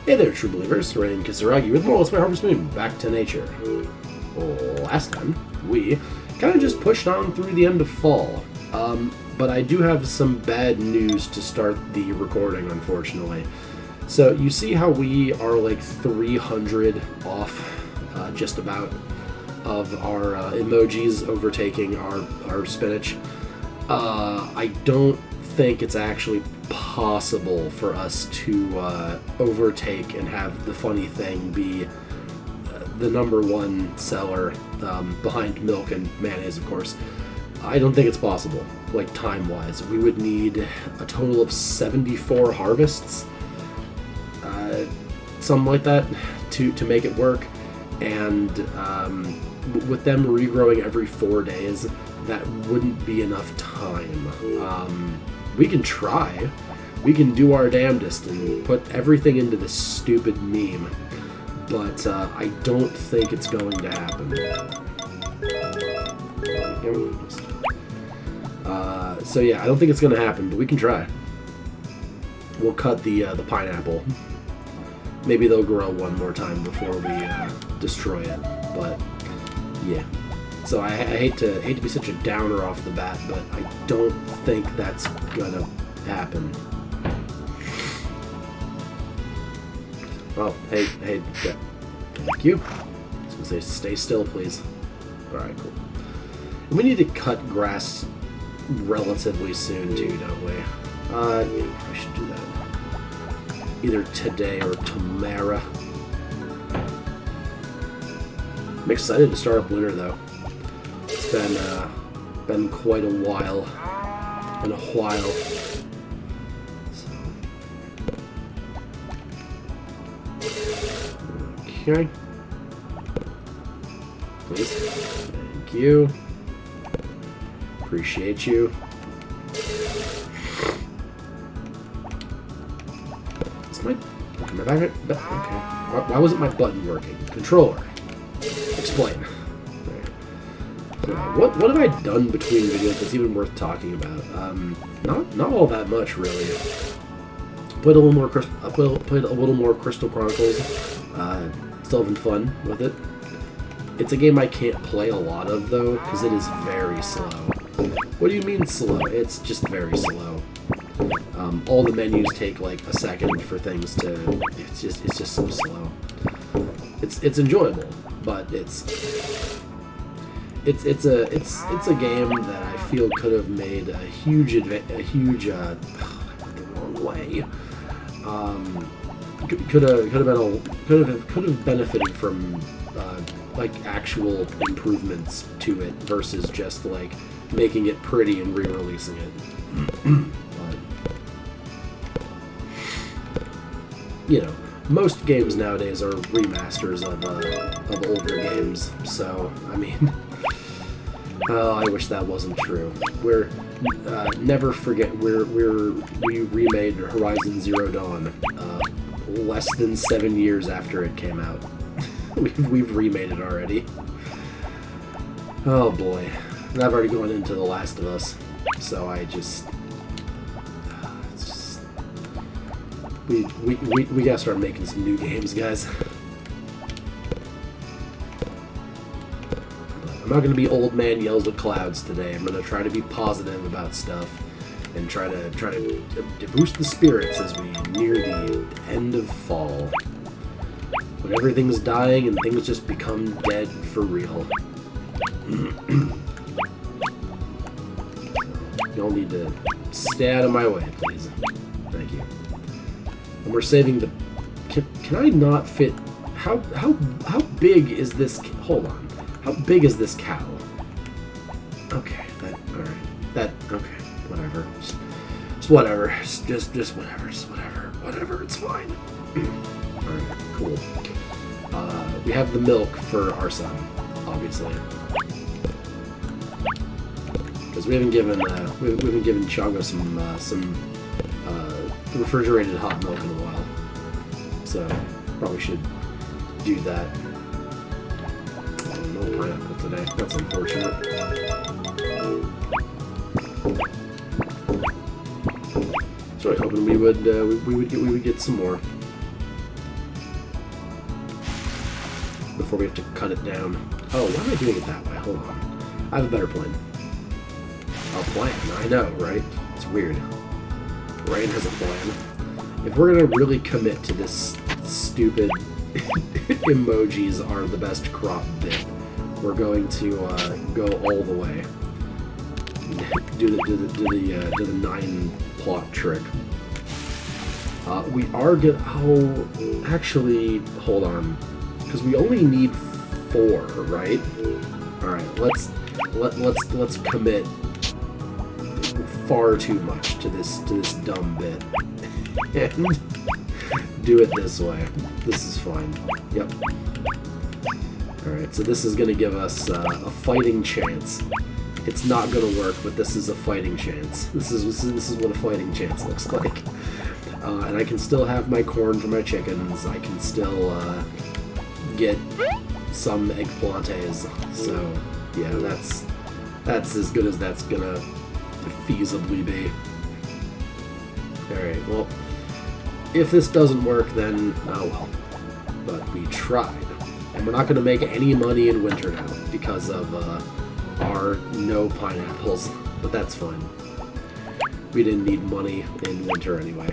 Hey there, true believers. Rain Kisaragi with more Let's Play Harvest Moon. Back to nature. Last time, we kind of just pushed on through the end of fall. But I do have some bad news to start the recording, unfortunately. So, you see how we are like 300 off, just about, of our emojis overtaking our spinach? I don't think it's actually possible for us to overtake and have the funny thing be the #1 seller behind milk and mayonnaise, of course. I don't think it's possible, like time-wise. We would need a total of 74 harvests, something like that, to make it work. And with them regrowing every 4 days, that wouldn't be enough time. We can try. We can do our damnedest and put everything into this stupid meme, but I don't think it's going to happen. So yeah, I don't think it's going to happen, but we can try. We'll cut the pineapple. Maybe they'll grow one more time before we destroy it, but yeah. So I hate to be such a downer off the bat, but I don't think that's gonna happen. Oh, hey, yeah. Thank you. I was gonna say, stay still, please. Alright, cool. And we need to cut grass relatively soon, too, don't we? Yeah, we should do that. Either today or tomorrow. I'm excited to start up winter, though. It's been quite a while. So. Okay. Please. Thank you. Appreciate you. Is my back? Okay. Why wasn't my button working? Controller. Explain. What have I done between videos that's even worth talking about? Not all that much, really. Played a little more Crystal Chronicles. Still having fun with it. It's a game I can't play a lot of, though, because it is very slow. What do you mean slow? It's just very slow. All the menus take like a second for things to. It's just so slow. It's enjoyable, but it's a game that I feel could have made a huge the wrong way. Could have benefited from like actual improvements to it versus just like making it pretty and re-releasing it. You know, most games nowadays are remasters of older games, so I mean. I wish that wasn't true. We're never forget we remade Horizon Zero Dawn less than 7 years after it came out. we've remade it already. Oh boy, and I've already gone into The Last of Us, so I just we gotta start making some new games, guys. I'm not going to be old man yells at clouds today. I'm going to try to be positive about stuff and try to boost the spirits as we near the end of fall. When everything's dying and things just become dead for real. Y'all need to stay out of my way, please. Thank you. And we're saving the... Can I not fit... How big is this... Hold on. How big is this cow? Okay, alright. Okay, whatever. Just whatever. Just whatever. Whatever, it's fine. Alright, cool. We have the milk for our son, obviously. Because we haven't given Chongo some refrigerated hot milk in a while. So, probably should do that. No pineapple today. That's unfortunate. So I was hoping we would get some more. before we have to cut it down. Oh, why am I doing it that way? Hold on. I have a better plan. A plan, I know, right? It's weird. Rain has a plan. If we're gonna really commit to this stupid emojis are the best crop bit, we're going to go all the way. Do the 9 plot trick. We are good. Oh, actually, hold on, because we only need 4, right? All right, let's commit far too much to this dumb bit and do it this way. This is fine. Yep. All right, so this is gonna give us a fighting chance. It's not gonna work, but this is a fighting chance. This is what a fighting chance looks like. And I can still have my corn for my chickens. I can still get some eggplantes. So yeah, that's as good as that's gonna feasibly be. Alright, well, if this doesn't work, then oh well. But we tried. And we're not gonna make any money in winter now because of our no pineapples, but that's fine. We didn't need money in winter anyway.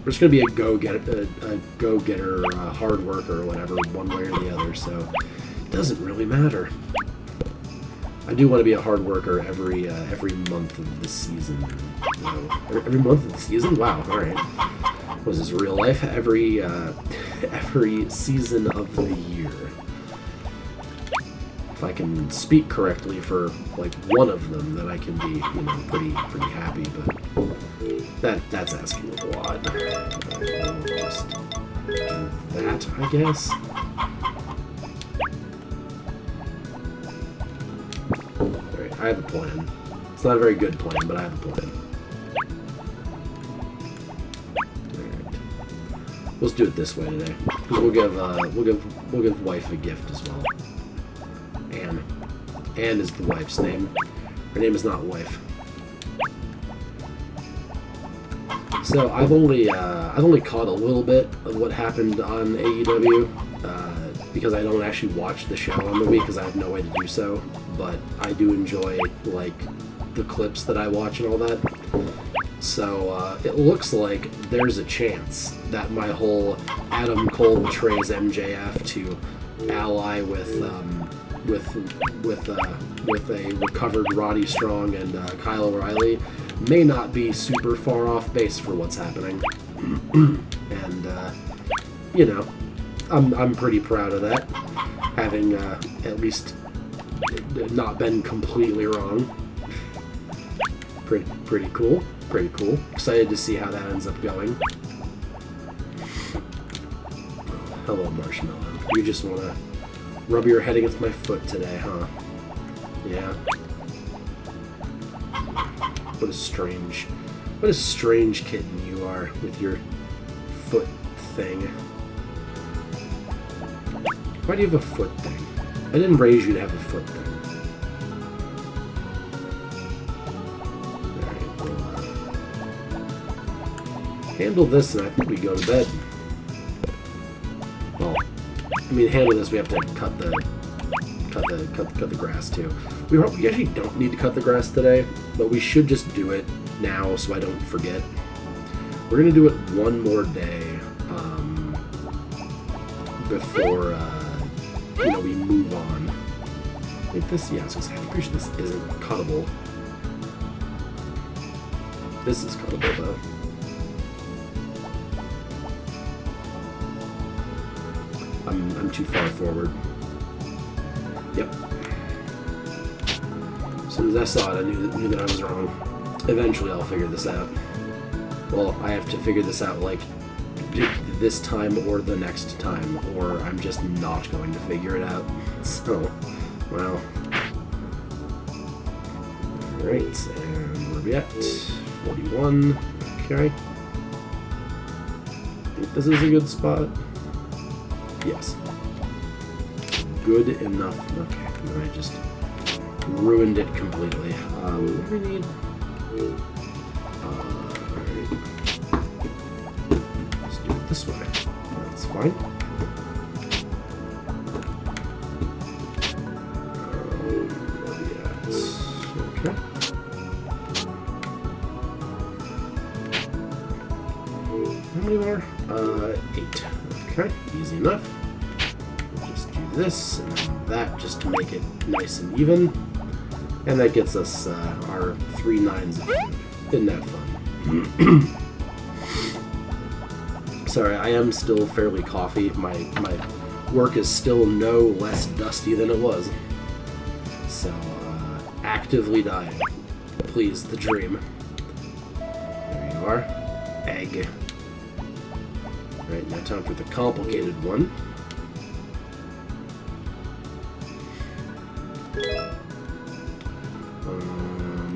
We're just gonna be a go-getter, hard worker or whatever, one way or the other, so it doesn't really matter. I do want to be a hard worker every month of the season. No, every month of the season? Wow, alright. Was this real life? Every season of the year. If I can speak correctly for like one of them, then I can be, you know, pretty happy. But that's asking a lot. I'll just do that, I guess. Alright, I have a plan. It's not a very good plan, but I have a plan. Alright. Let's do it this way today. Because we'll give wife a gift as well. Anne. Anne is the wife's name. Her name is not wife. So I've only caught a little bit of what happened on AEW because I don't actually watch the show on the week because I have no way to do so. But I do enjoy like the clips that I watch and all that. So it looks like there's a chance that my whole Adam Cole betrays MJF to ally with a recovered Roddy Strong and Kyle O'Reilly may not be super far off base for what's happening. And you know, I'm pretty proud of that, having at least not been completely wrong. Pretty cool. Pretty cool. Excited to see how that ends up going. Hello, Marshmallow. You just want to rub your head against my foot today, huh? Yeah. What a strange kitten you are with your foot thing. Why do you have a foot thing? I didn't raise you to have a foot thing. Handle this and I think we go to bed. Well, I mean, handle this, we have to cut the grass too. We actually don't need to cut the grass today, but we should just do it now so I don't forget. We're gonna do it one more day before you know, we move on. I think this, yeah, I was gonna say, I'm pretty sure this isn't cuttable. This is cuttable though. I'm too far forward. Yep. As soon as I saw it, I knew that I was wrong. Eventually, I'll figure this out. Well, I have to figure this out, like, this time or the next time, or I'm just not going to figure it out. So, well. Alright, and where are we at? 41. Okay. I think this is a good spot. Yes. Good enough. Okay, and I just ruined it completely. What do we need? Alright. Let's do it this way. That's fine. many more? 8. Okay, easy enough. We'll just do this and then that just to make it nice and even. And that gets us our 3 9s of food. Isn't that fun? Sorry, I am still fairly coffee. My work is still no less dusty than it was. So, actively dying. Please, the dream. There you are. Egg. Right, now time for the complicated one.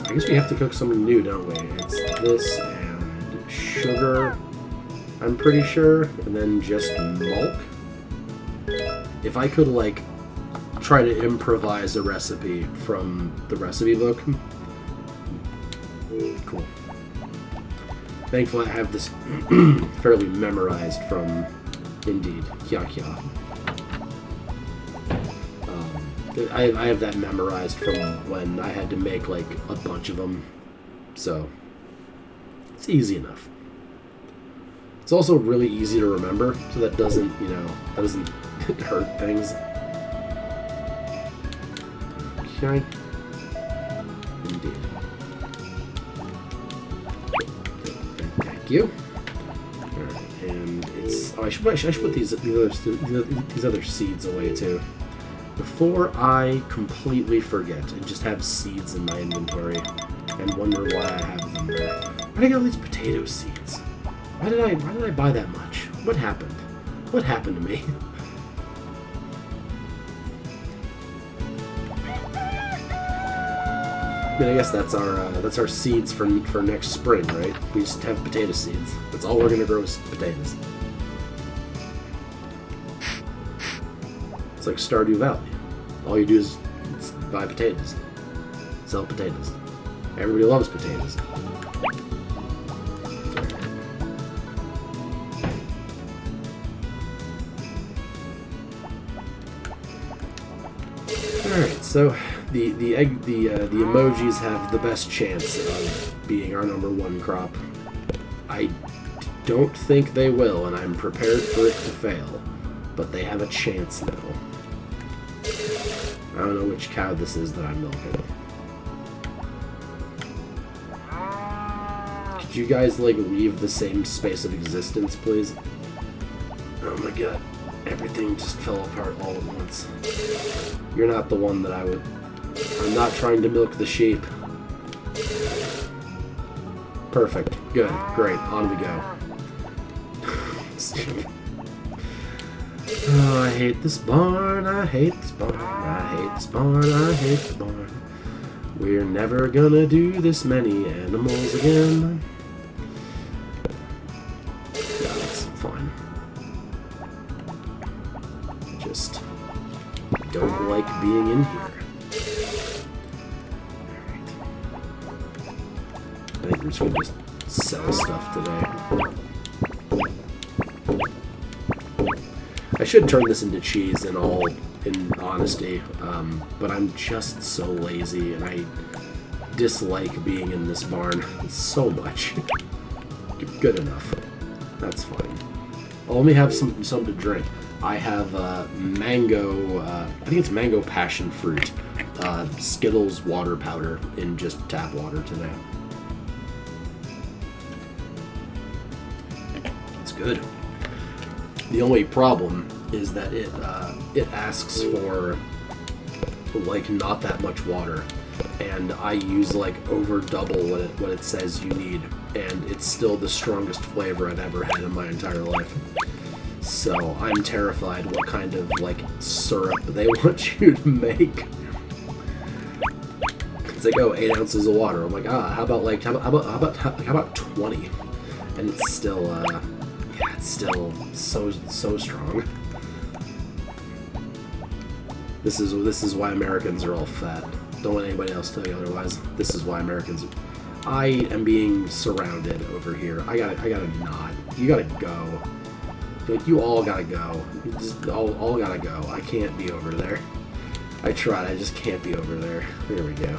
I guess we have to cook something new, don't we? It's this and sugar, I'm pretty sure, and then just milk. If I could, like, try to improvise a recipe from the recipe book. Cool. Thankfully, I have this fairly memorized from Indeed. Kya kya. I have that memorized from when I had to make, like, a bunch of them. So, it's easy enough. It's also really easy to remember, so that doesn't, you know, that doesn't hurt things. Okay. Indeed. Thank you. Alright, and it's... Oh, I should put these other seeds away, too. Before I completely forget and just have seeds in my inventory and wonder why I have them there. Why did I get all these potato seeds? Why did I buy that much? What happened? What happened to me? I mean, I guess that's our seeds for next spring, right? We just have potato seeds. That's all we're gonna grow is potatoes. It's like Stardew Valley. All you do is buy potatoes, sell potatoes. Everybody loves potatoes. All right, so the emojis have the best chance of being our #1 crop. I don't think they will, and I'm prepared for it to fail. But they have a chance now. I don't know which cow this is that I'm milking. Could you guys, like, leave the same space of existence, please? Oh my god. Everything just fell apart all at once. You're not the one that I would... I'm not trying to milk the sheep. Perfect. Good. Great. On we go. Oh, I hate this barn, I hate this barn, I hate this barn, I hate this barn. We're never gonna do this many animals again. Yeah, that's fine. Just don't like being in here. Alright. I think we're just gonna just sell stuff today. I should turn this into cheese in honesty, but I'm just so lazy and I dislike being in this barn so much. Good enough. That's fine. I'll only have some to drink. I have mango, I think it's mango passion fruit, Skittles water powder in just tap water today. It's good. The only problem is that it asks for, like, not that much water, and I use, like, over double what it says you need, and it's still the strongest flavor I've ever had in my entire life. So I'm terrified what kind of, like, syrup they want you to make. It's like, oh, 8 ounces of water. I'm like, how about 20? And it's still, yeah, it's still so strong. This is why Americans are all fat. Don't let anybody else tell you otherwise. This is why Americans. I am being surrounded over here. I gotta not. You gotta go. Like, you all gotta go. You just all gotta go. I can't be over there. I tried. I just can't be over there. Here we go.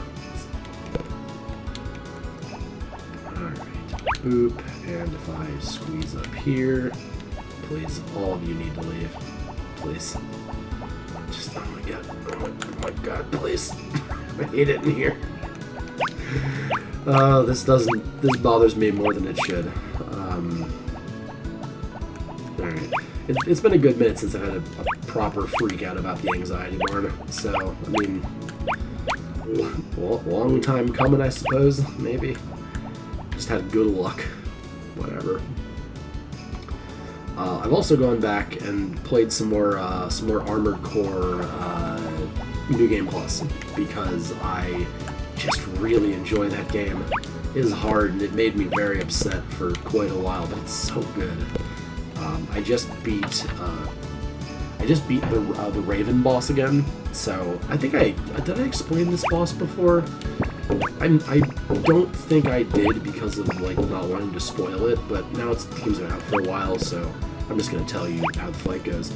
All right. Boop, and if I squeeze up here, please, all of you need to leave. Please. Just, oh my god, oh my god, please. I hate it in here. This bothers me more than it should. Alright. It's been a good minute since I've had a proper freak out about the anxiety barn, so, I mean, long time coming, I suppose, maybe. Just had good luck. Whatever. I've also gone back and played some more Armored Core New Game Plus, because I just really enjoy that game. It is hard, and it made me very upset for quite a while, but it's so good. I just beat the Raven boss again. So I think did I explain this boss before? I don't think I did because of like not wanting to spoil it, but now the game's been out for a while, so I'm just gonna tell you how the fight goes.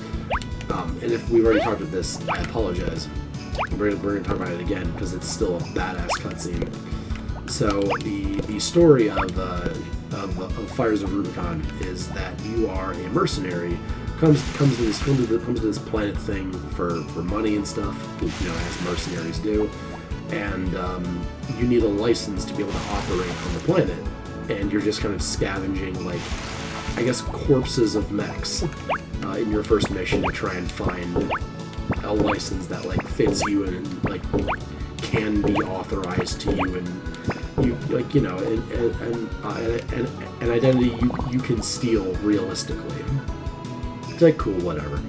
And if we've already talked about this, I apologize. We're gonna talk about it again because it's still a badass cutscene. So the story of Fires of Rubicon is that you are a mercenary, comes to this planet thing for money and stuff, as mercenaries do, and you need a license to be able to operate on the planet, and you're just kind of scavenging, like, I guess, corpses of mechs in your first mission to try and find a license that like fits you and like can be authorized to you, and you like an identity you can steal realistically. It's like cool, whatever.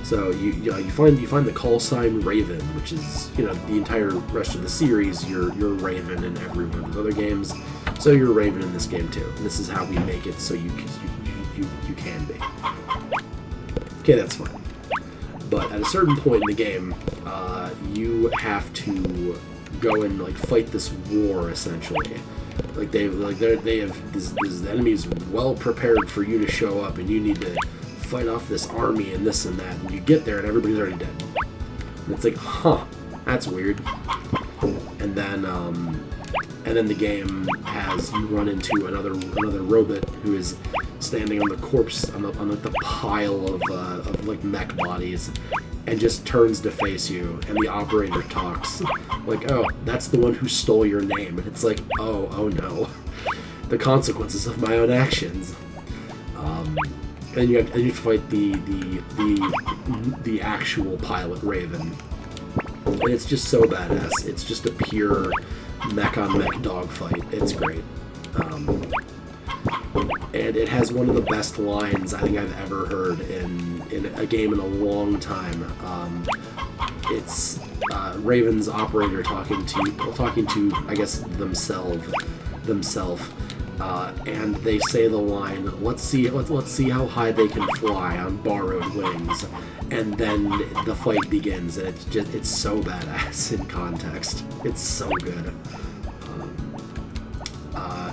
So you find the call sign Raven, which is the entire rest of the series. You're Raven in every one of the other games, so you're Raven in this game too. And this is how we make it so you can be. Okay, that's fine. But at a certain point in the game, you have to go and like fight this war essentially. Like they have this enemy is well prepared for you to show up, and you need to fight off this army and this and that. And you get there and everybody's already dead. And it's like, huh, that's weird. And then the game has you run into another robot who is standing on the corpse on the pile of like mech bodies, and just turns to face you, and the operator talks like, oh, that's the one who stole your name. And it's like, oh no, the consequences of my own actions. And you fight the actual pilot Raven, and it's just so badass. It's just a pure mech on mech dogfight. It's great. And it has one of the best lines I think I've ever heard in a game in a long time. It's Raven's operator talking to I guess themselves, and they say the line, let's see how high they can fly on borrowed wings, and then the fight begins, and it's so badass in context. It's so good.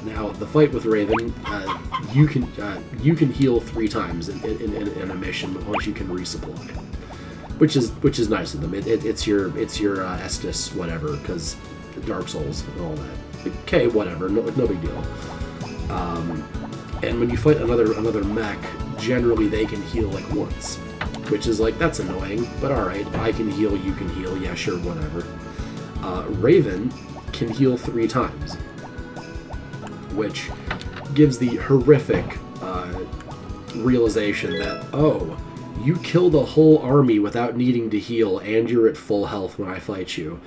Now the fight with Raven, you can heal 3 times in a mission once you can resupply, which is nice of them. It's your Estus whatever, because Dark Souls and all that. Okay, whatever, no big deal. And when you fight another mech, generally they can heal like once, which is like, that's annoying, but alright, I can heal, you can heal, yeah, sure, whatever. Raven can heal 3 times, which gives the horrific realization that, oh, you killed a whole army without needing to heal, and you're at full health when I fight you.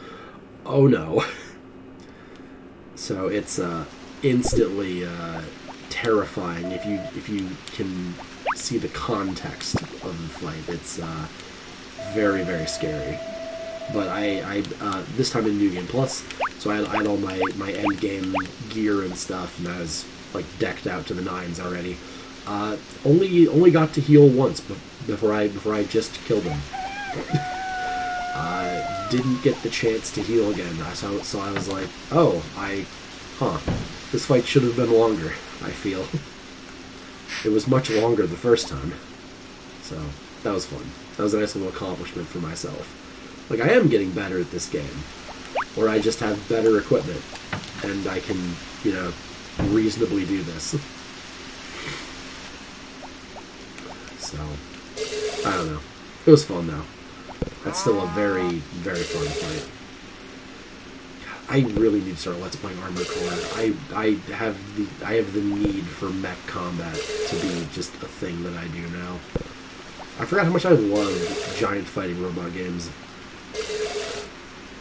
Oh no. So it's instantly terrifying if you can see the context of the fight. It's very, very scary. But I this time in New Game Plus, so I had all my end game gear and stuff, and I was like decked out to the nines already. Only got to heal once before I just killed him. Didn't get the chance to heal again. So I was like, oh, this fight should have been longer, I feel. It was much longer the first time. So that was fun. That was a nice little accomplishment for myself. Like, I am getting better at this game, or I just have better equipment, and I can, reasonably do this. So, I don't know. It was fun, though. That's still a very, very fun fight. I really need to start Let's Play Armored Core. I have the need for mech combat to be just a thing that I do now. I forgot how much I love giant fighting robot games.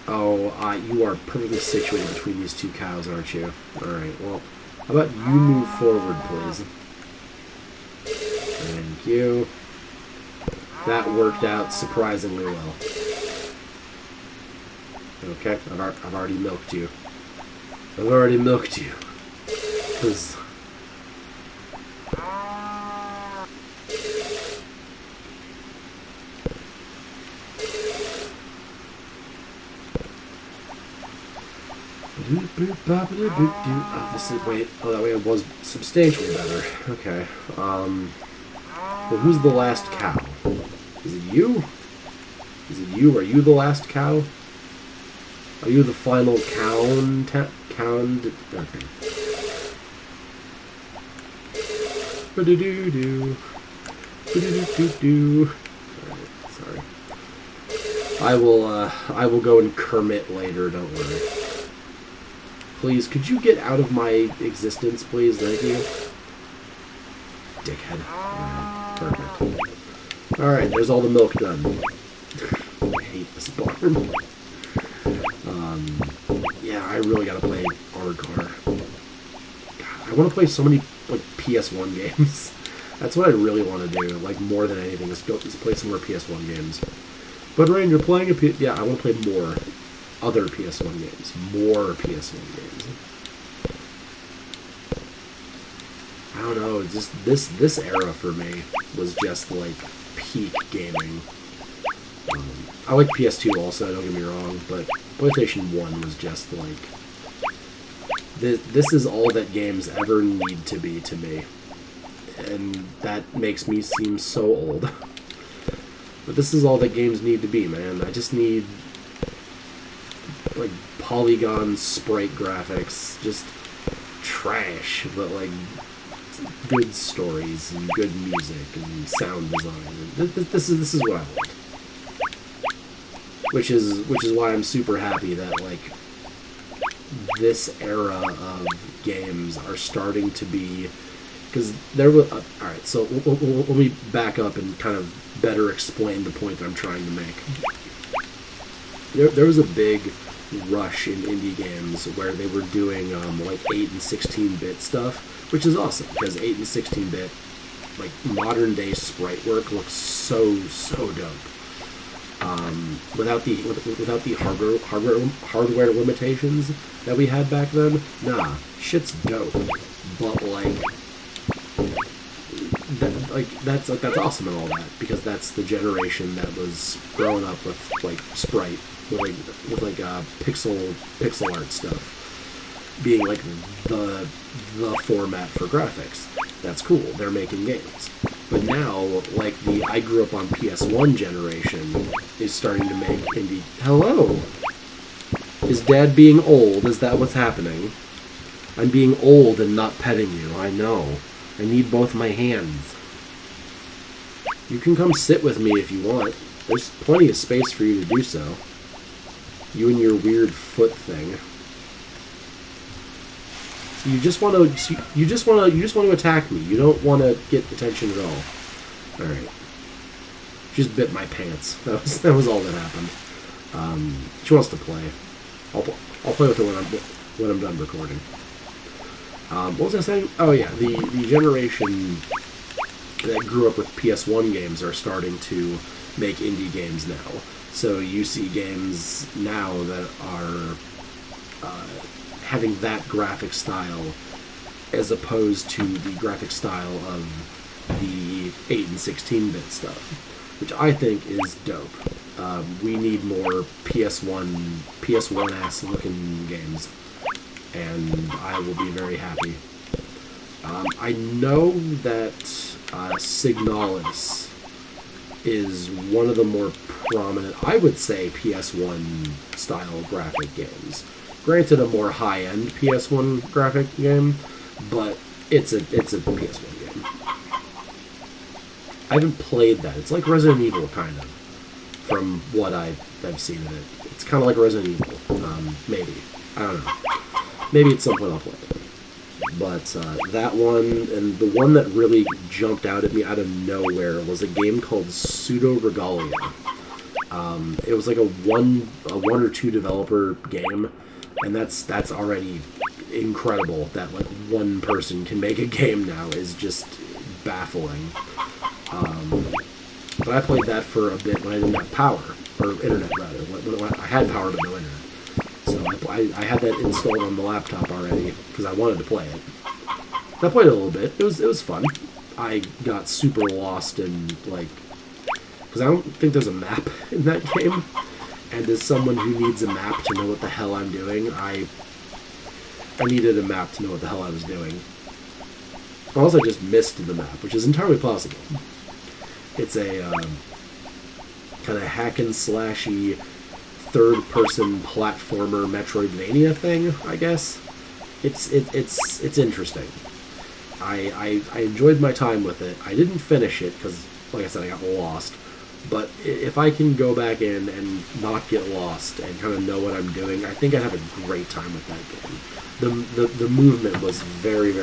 Oh, you are perfectly situated between these two cows, aren't you? Alright, well, how about you move forward, please? Thank you. That worked out surprisingly well. Okay, I've already milked you. I've already milked you. 'Cause oh, this is, wait, oh, that way it was substantially better. Okay, well, who's the last cow? Is it you? Is it you? Are you the last cow? Are you the final count? Okay. Ba-do-do-do. Ba-do-do-do-do. Sorry. I will go and Kermit later, don't worry. Please, could you get out of my existence, please? Thank you. Dickhead. Perfect. Alright, there's all the milk done. I hate this barn. Yeah, I really gotta play Armored Core. God, I want to play so many, like, PS1 games. That's what I really want to do, like, more than anything, is play some more PS1 games. But, Rain, you're playing yeah, I want to play more other PS1 games. More PS1 games. I don't know, just this era for me was just, like, peak gaming. I like PS2 also, don't get me wrong, but PlayStation 1 was just like... This is all that games ever need to be to me. And that makes me seem so old. But this is all that games need to be, man. I just need... like, polygon sprite graphics. Just trash, but like... good stories and good music and sound design. This is what I want. Which is why I'm super happy that, like, this era of games are starting to be, because there was alright, so let me back up and kind of better explain the point that I'm trying to make. There was a big rush in indie games where they were doing like 8 and 16-bit stuff, which is awesome because 8 and 16-bit, like, modern day sprite work looks so dope. Without the hardware limitations that we had back then, nah, shit's dope. But that's awesome and all that, because that's the generation that was growing up with, like, sprite, with pixel art stuff being, like, the format for graphics. That's cool. They're making games. But now, like, the I grew up on PS1 generation is starting to make indie... Hello! Is Dad being old? Is that what's happening? I'm being old and not petting you. I know. I need both my hands. You can come sit with me if you want. There's plenty of space for you to do so. You and your weird foot thing. So you just want to attack me. You don't want to get attention at all. All right. Just bit my pants. That was all that happened. She wants to play. I'll play with her when I'm done recording. What was I saying? Oh yeah, the generation that grew up with PS1 games are starting to make indie games now. So you see games now that are having that graphic style as opposed to the graphic style of the 8 and 16-bit stuff, which I think is dope. We need more PS1-ass looking games, and I will be very happy. I know that Signalis is one of the more prominent, I would say, PS1 style graphic games. Granted, a more high-end PS1 graphic game, but it's a PS1 game. I haven't played that. It's like Resident Evil, kind of, from what I've seen of it. It's kind of like Resident Evil, maybe. I don't know. Maybe at some point I'll play it. But that one, and the one that really jumped out at me out of nowhere was a game called Pseudo Regalia. It was like a one or two developer game, and that's already incredible that like one person can make a game now is just baffling. But I played that for a bit when I didn't have power, or internet rather. When I had power but no internet. So I had that installed on the laptop already because I wanted to play it. And I played it a little bit. It was fun. I got super lost in like, because I don't think there's a map in that game. And as someone who needs a map to know what the hell I'm doing, I needed a map to know what the hell I was doing. Or else I just missed the map, which is entirely possible. It's a kind of hack and slashy third-person platformer Metroidvania thing, I guess. It's interesting. I enjoyed my time with it. I didn't finish it because, like I said, I got lost. But if I can go back in and not get lost and kind of know what I'm doing, I think I'd have a great time with that game. The movement was very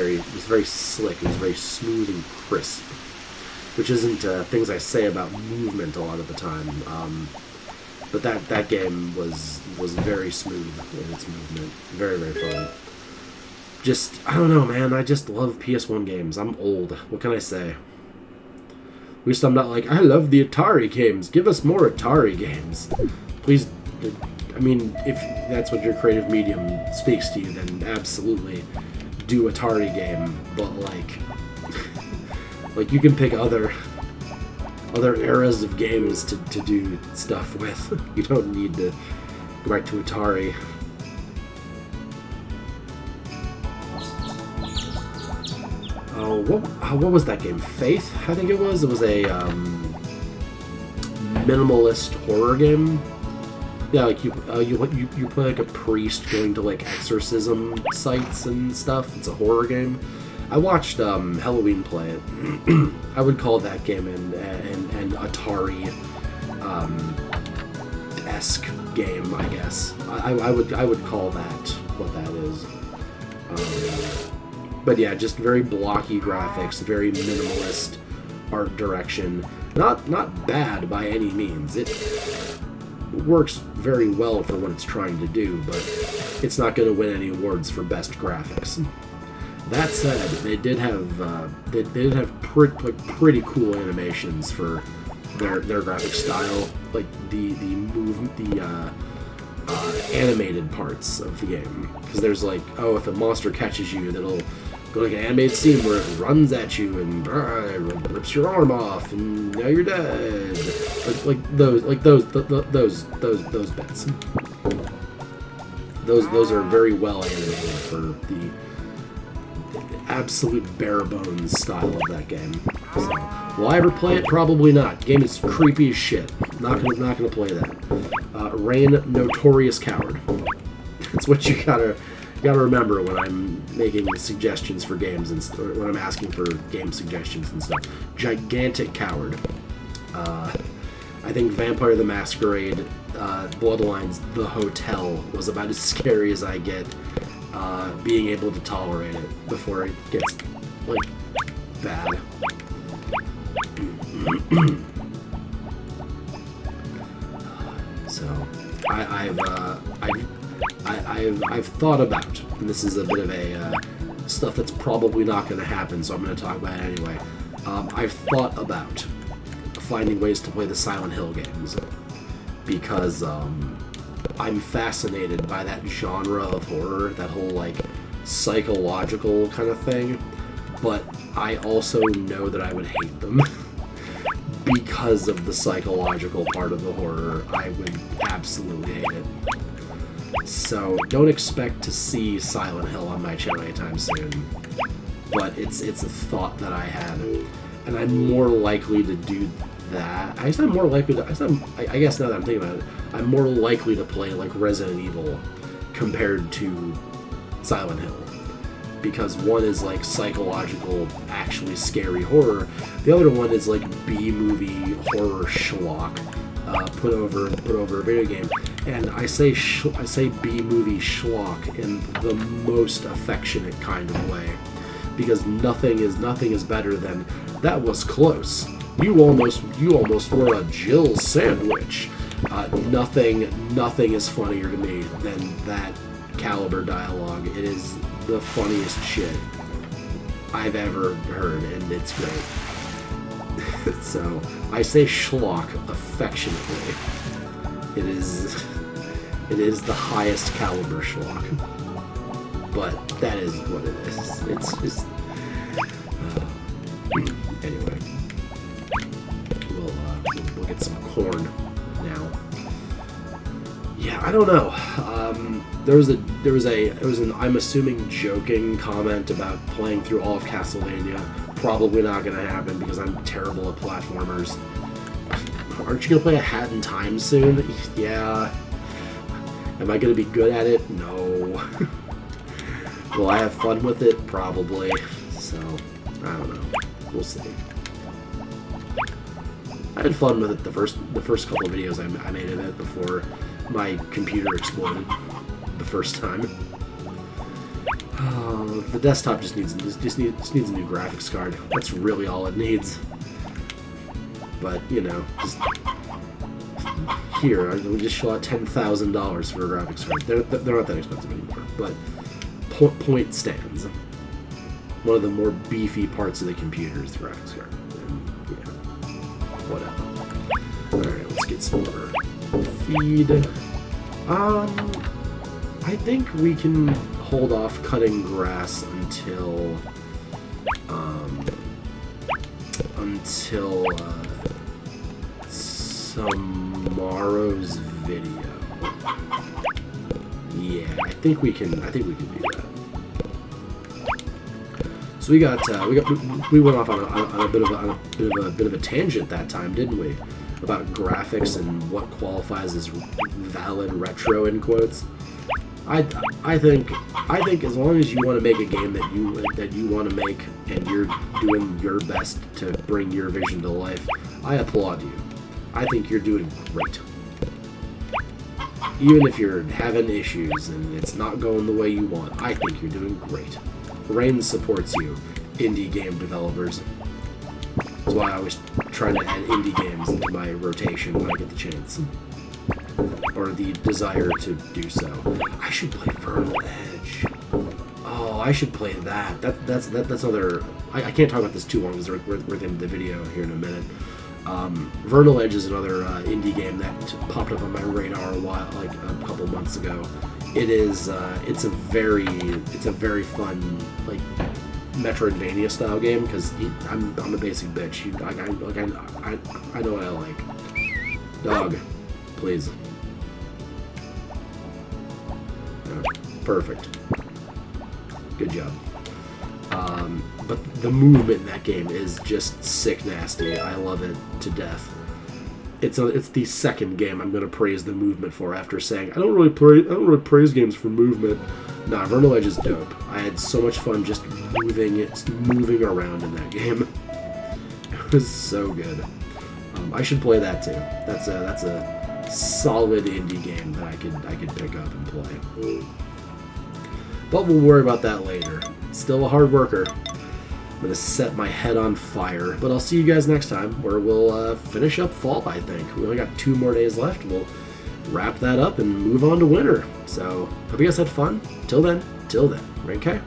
slick. It was very smooth and crisp, which isn't things I say about movement a lot of the time. But that game was very smooth in its movement. Very fun. Just, I don't know, man. I just love PS1 games. I'm old. What can I say? At least I'm not like, I love the Atari games. Give us more Atari games. Please, I mean, if that's what your creative medium speaks to you, then absolutely do Atari game. But, like you can pick other eras of games to do stuff with. You don't need to go back to Atari. Oh, what was that game? Faith, I think it was. It was a minimalist horror game. Yeah, like you play like a priest going to like exorcism sites and stuff. It's a horror game. I watched Halloween play it. I would call that game an Atari esque game, I guess. I would call that what that is. But yeah, just very blocky graphics, very minimalist art direction. Not bad by any means. It works very well for what it's trying to do, but it's not going to win any awards for best graphics. That said, they did have pretty cool animations for their graphic style, like the animated parts of the game. Because there's like, oh, if a monster catches you, that'll go like an animated scene where it runs at you and rips your arm off, and now you're dead. Those bits. Those are very well animated for the absolute bare bones style of that game. So, will I ever play it? Probably not. The game is creepy as shit. Not gonna play that. Rain, notorious coward. That's what you gotta remember when I'm making suggestions for games and when I'm asking for game suggestions and stuff. Gigantic coward. I think Vampire the Masquerade, Bloodlines, The Hotel was about as scary as I get. Being able to tolerate it before it gets like bad. So I've thought about, and this is a bit of a stuff that's probably not going to happen, so I'm going to talk about it anyway. I've thought about finding ways to play the Silent Hill games because I'm fascinated by that genre of horror, that whole like psychological kind of thing, but I also know that I would hate them because of the psychological part of the horror. I would absolutely hate it. So don't expect to see Silent Hill on my channel anytime soon, but it's a thought that I had, and I'm more likely to do that. I guess now that I'm thinking about it, I'm more likely to play like Resident Evil compared to Silent Hill. because one is like psychological, actually scary horror. The other one is like B-movie horror schlock put over a video game. And I say B-movie schlock in the most affectionate kind of way, because nothing is better than that was close. You almost were a Jill sandwich. Nothing is funnier to me than that caliber dialogue. It is the funniest shit I've ever heard, and it's great. So I say schlock affectionately. It is the highest caliber schlock, but that is what it is. It's just anyway. We'll get some corn now. Yeah, I don't know. There was an I'm assuming joking comment about playing through all of Castlevania. Probably not going to happen because I'm terrible at platformers. Aren't you going to play a Hat in Time soon? Yeah. Am I going to be good at it? No. Will I have fun with it? Probably. So, I don't know. We'll see. I had fun with it the first couple of videos I made of it before my computer exploded the first time. The desktop just needs a new graphics card. That's really all it needs. But you know, just here we just shell out $10,000 for a graphics card. They're not that expensive anymore. But point stands. One of the more beefy parts of the computer is the graphics card. And, yeah, whatever. All right, let's get some more feed. I think we can hold off cutting grass until tomorrow's video. Yeah, I think we can do that. So we went off on a bit of a tangent that time, didn't we? About graphics and what qualifies as valid retro in quotes. I think as long as you want to make a game that you want to make and you're doing your best to bring your vision to life, I applaud you. I think you're doing great. Even if you're having issues and it's not going the way you want, I think you're doing great. Rain supports you, indie game developers. That's why I always try to add indie games into my rotation when I get the chance. Or the desire to do so. I should play Vernal Edge. Oh, I should play that. That's another... I can't talk about this too long because we're at the end of the video here in a minute. Vernal Edge is another indie game that popped up on my radar like a couple months ago. It's a very fun like Metroidvania style game because I'm a basic bitch. I know what I like. Dog, please. Perfect. Good job. But the movement in that game is just sick nasty. I love it to death. It's the second game I'm going to praise the movement for after saying I don't really praise games for movement. Nah, Vernal Edge is dope. I had so much fun just moving around in that game. It was so good. I should play that too. That's a solid indie game that I could pick up and play. But we'll worry about that later. Still a hard worker. I'm going to set my head on fire. But I'll see you guys next time, where we'll finish up fall, I think. We only got 2 more days left. We'll wrap that up and move on to winter. So, hope you guys had fun. Till then, okay?